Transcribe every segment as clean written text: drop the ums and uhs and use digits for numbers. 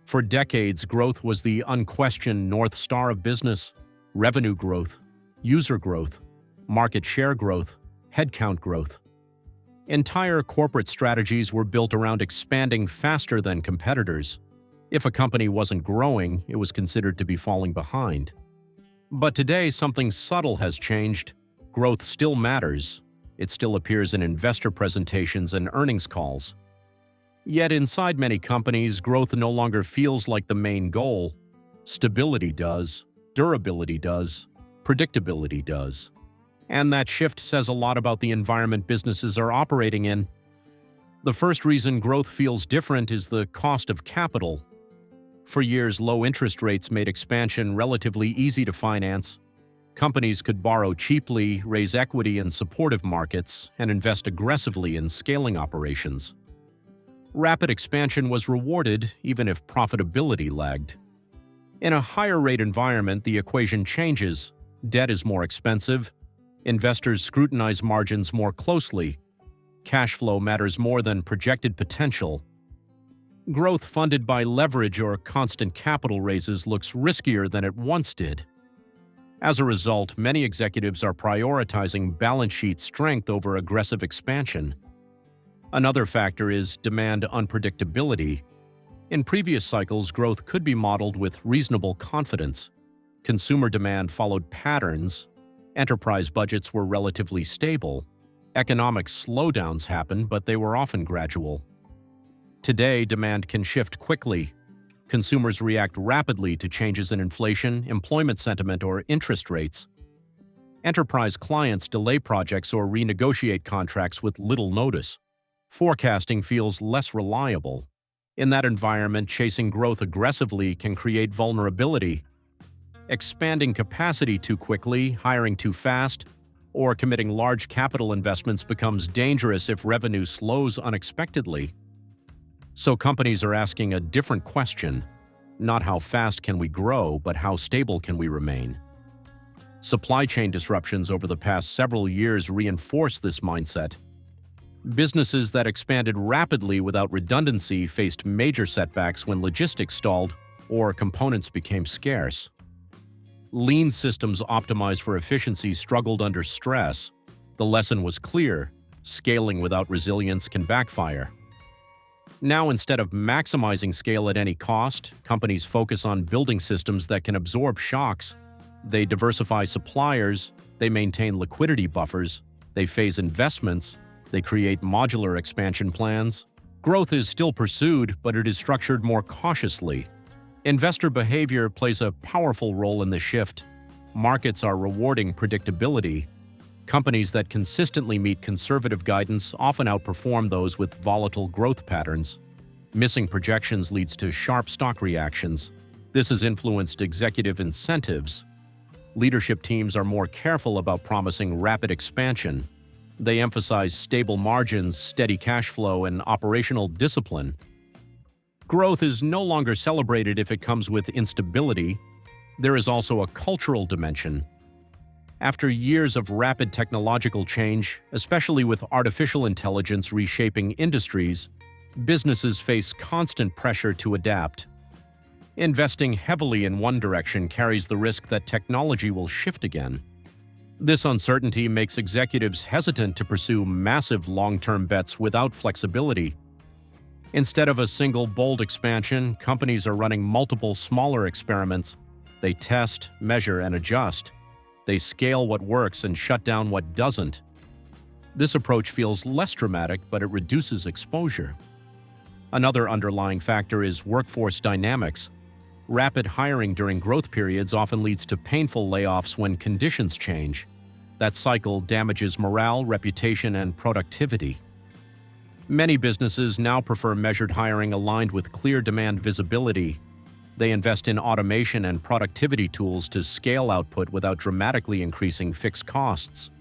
For decades, growth was the unquestioned North Star of business. Revenue growth, user growth, market share growth, headcount growth. Entire corporate strategies were built around expanding faster than competitors. If a company wasn't growing, it was considered to be falling behind. But today, something subtle has changed. Growth still matters. It still appears in investor presentations and earnings calls. Yet inside many companies, growth no longer feels like the main goal. Stability does, durability does, predictability does. And that shift says a lot about the environment businesses are operating in. The first reason growth feels different is the cost of capital. For years, low interest rates made expansion relatively easy to finance. Companies could borrow cheaply, raise equity in supportive markets, and invest aggressively in scaling operations. Rapid expansion was rewarded, even if profitability lagged. In a higher-rate environment, the equation changes. Debt is more expensive. Investors scrutinize margins more closely. Cash flow matters more than projected potential. Growth funded by leverage or constant capital raises looks riskier than it once did. As a result, many executives are prioritizing balance sheet strength over aggressive expansion. Another factor is demand unpredictability. In previous cycles, growth could be modeled with reasonable confidence. Consumer demand followed patterns. Enterprise budgets were relatively stable. Economic slowdowns happened, but they were often gradual. Today, demand can shift quickly. Consumers react rapidly to changes in inflation, employment sentiment, or interest rates. Enterprise clients delay projects or renegotiate contracts with little notice. Forecasting feels less reliable. In that environment, chasing growth aggressively can create vulnerability. Expanding capacity too quickly, hiring too fast, or committing large capital investments becomes dangerous if revenue slows unexpectedly. So companies are asking a different question. Not how fast can we grow, but how stable can we remain? Supply chain disruptions over the past several years reinforce this mindset. Businesses that expanded rapidly without redundancy faced major setbacks when logistics stalled or components became scarce. Lean systems optimized for efficiency struggled under stress. The lesson was clear: scaling without resilience can backfire. Now, instead of maximizing scale at any cost, companies focus on building systems that can absorb shocks. They diversify suppliers, they maintain liquidity buffers, they phase investments, they create modular expansion plans. Growth is still pursued, but it is structured more cautiously. Investor behavior plays a powerful role in this shift. Markets are rewarding predictability. Companies that consistently meet conservative guidance often outperform those with volatile growth patterns. Missing projections leads to sharp stock reactions. This has influenced executive incentives. Leadership teams are more careful about promising rapid expansion. They emphasize stable margins, steady cash flow, and operational discipline. Growth is no longer celebrated if it comes with instability. There is also a cultural dimension. After years of rapid technological change, especially with artificial intelligence reshaping industries, businesses face constant pressure to adapt. Investing heavily in one direction carries the risk that technology will shift again. This uncertainty makes executives hesitant to pursue massive long-term bets without flexibility. Instead of a single bold expansion, companies are running multiple smaller experiments. They test, measure, and adjust. They scale what works and shut down what doesn't. This approach feels less dramatic, but it reduces exposure. Another underlying factor is workforce dynamics. Rapid hiring during growth periods often leads to painful layoffs when conditions change. That cycle damages morale, reputation, and productivity. Many businesses now prefer measured hiring aligned with clear demand visibility. They invest in automation and productivity tools to scale output without dramatically increasing fixed costs.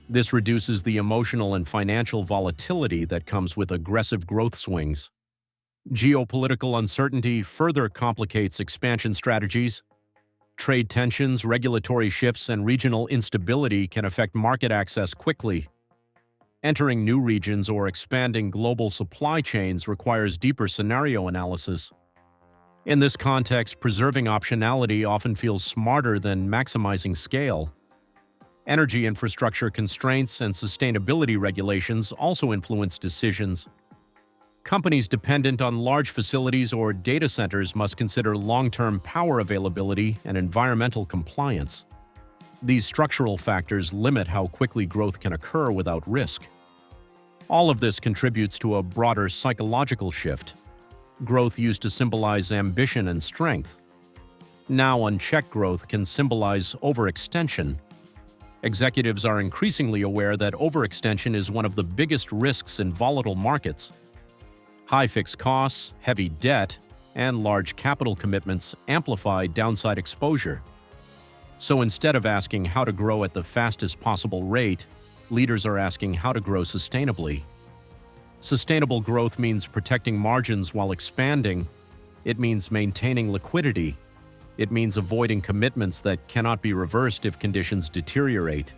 This reduces the emotional and financial volatility that comes with aggressive growth swings. Geopolitical uncertainty further complicates expansion strategies. Trade tensions, regulatory shifts, and regional instability can affect market access quickly. Entering new regions or expanding global supply chains requires deeper scenario analysis. In this context, preserving optionality often feels smarter than maximizing scale. Energy infrastructure constraints and sustainability regulations also influence decisions. Companies dependent on large facilities or data centers must consider long-term power availability and environmental compliance. These structural factors limit how quickly growth can occur without risk. All of this contributes to a broader psychological shift. Growth used to symbolize ambition and strength. Now, unchecked growth can symbolize overextension. Executives are increasingly aware that overextension is one of the biggest risks in volatile markets. High fixed costs, heavy debt, and large capital commitments amplify downside exposure. So instead of asking how to grow at the fastest possible rate, leaders are asking how to grow sustainably. Sustainable growth means protecting margins while expanding. It means maintaining liquidity. It means avoiding commitments that cannot be reversed if conditions deteriorate.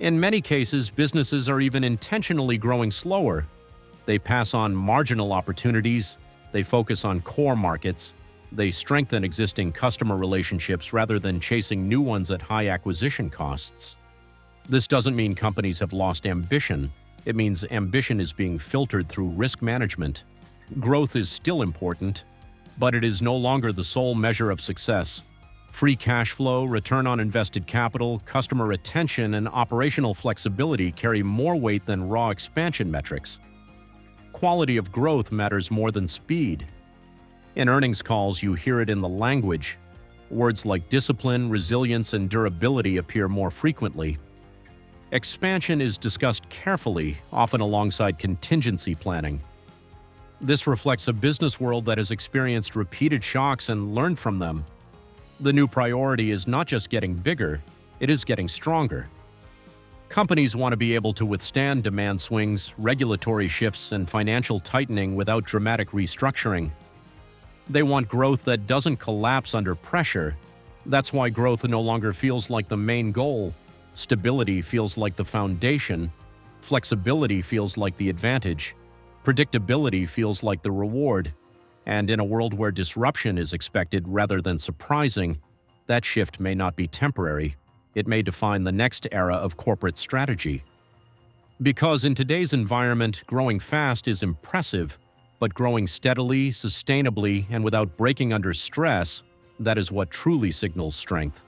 In many cases, businesses are even intentionally growing slower. They pass on marginal opportunities, they focus on core markets, they strengthen existing customer relationships rather than chasing new ones at high acquisition costs. This doesn't mean companies have lost ambition. It means ambition is being filtered through risk management. Growth is still important, but it is no longer the sole measure of success. Free cash flow, return on invested capital, customer retention, and operational flexibility carry more weight than raw expansion metrics. Quality of growth matters more than speed. In earnings calls, you hear it in the language. Words like discipline, resilience, and durability appear more frequently. Expansion is discussed carefully, often alongside contingency planning. This reflects a business world that has experienced repeated shocks and learned from them. The new priority is not just getting bigger, it is getting stronger. Companies want to be able to withstand demand swings, regulatory shifts, and financial tightening without dramatic restructuring. They want growth that doesn't collapse under pressure. That's why growth no longer feels like the main goal. Stability feels like the foundation. Flexibility feels like the advantage. Predictability feels like the reward. And in a world where disruption is expected rather than surprising, that shift may not be temporary. It may define the next era of corporate strategy. Because in today's environment, growing fast is impressive, but growing steadily, sustainably, and without breaking under stress, that is what truly signals strength.